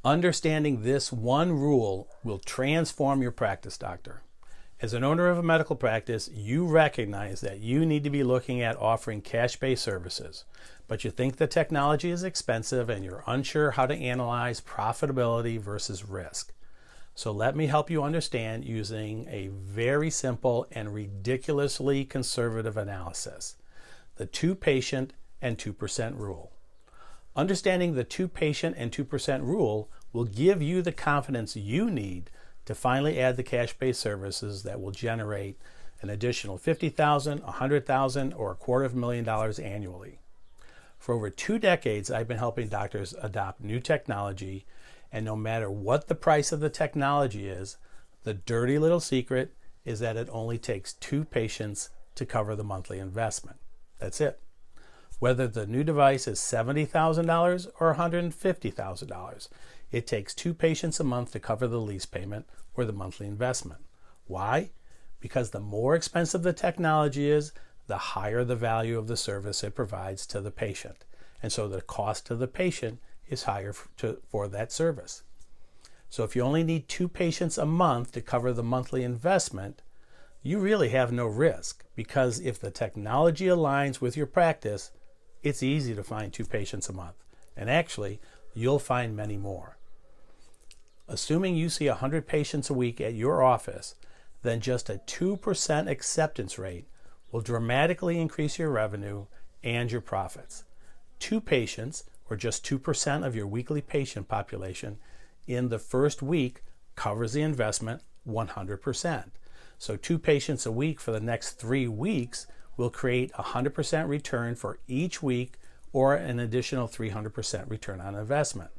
Understanding this one rule will transform your practice, doctor. As an owner of a medical practice, you recognize that you need to be looking at offering cash-based services, but you think the technology is expensive and you're unsure how to analyze profitability versus risk. So let me help you understand using a very simple and ridiculously conservative analysis, the 2 patient and 2% rule. Understanding the 2 patient and 2% rule will give you the confidence you need to finally add the cash-based services that will generate an additional $50,000, $100,000, or $250,000 annually. For over 2 decades, I've been helping doctors adopt new technology, and no matter what the price of the technology is, the dirty little secret is that it only takes 2 patients to cover the monthly investment. That's it. Whether the new device is $70,000 or $150,000, it takes 2 patients a month to cover the lease payment or the monthly investment. Why? Because the more expensive the technology is, the higher the value of the service it provides to the patient. And so the cost to the patient is higher for that service. So if you only need 2 patients a month to cover the monthly investment, you really have no risk, because if the technology aligns with your practice, it's easy to find 2 patients a month. And actually, you'll find many more. Assuming you see 100 patients a week at your office, then just a 2% acceptance rate will dramatically increase your revenue and your profits. 2 patients, or just 2% of your weekly patient population, in the first week covers the investment 100%. So 2 patients a week for the next 3 weeks will create a 100% return for each week, or an additional 300% return on investment.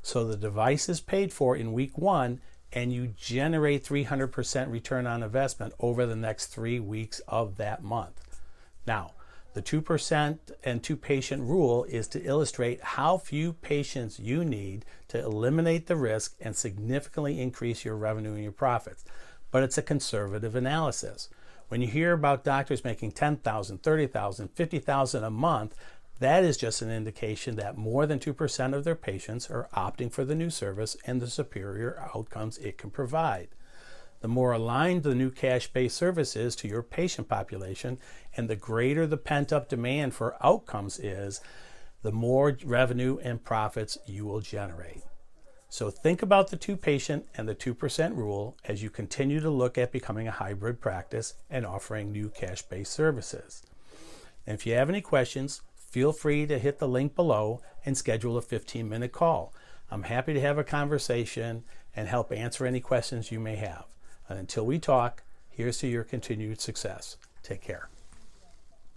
So the device is paid for in week 1, and you generate 300% return on investment over the next 3 weeks of that month. Now, the 2% and 2 patient rule is to illustrate how few patients you need to eliminate the risk and significantly increase your revenue and your profits. But it's a conservative analysis. When you hear about doctors making $10,000, $30,000, $50,000 a month, that is just an indication that more than 2% of their patients are opting for the new service and the superior outcomes it can provide. The more aligned the new cash-based service is to your patient population, and the greater the pent-up demand for outcomes is, the more revenue and profits you will generate. So think about the 2 patient and the 2% rule as you continue to look at becoming a hybrid practice and offering new cash-based services. And if you have any questions, feel free to hit the link below and schedule a 15-minute call. I'm happy to have a conversation and help answer any questions you may have. And until we talk, here's to your continued success. Take care.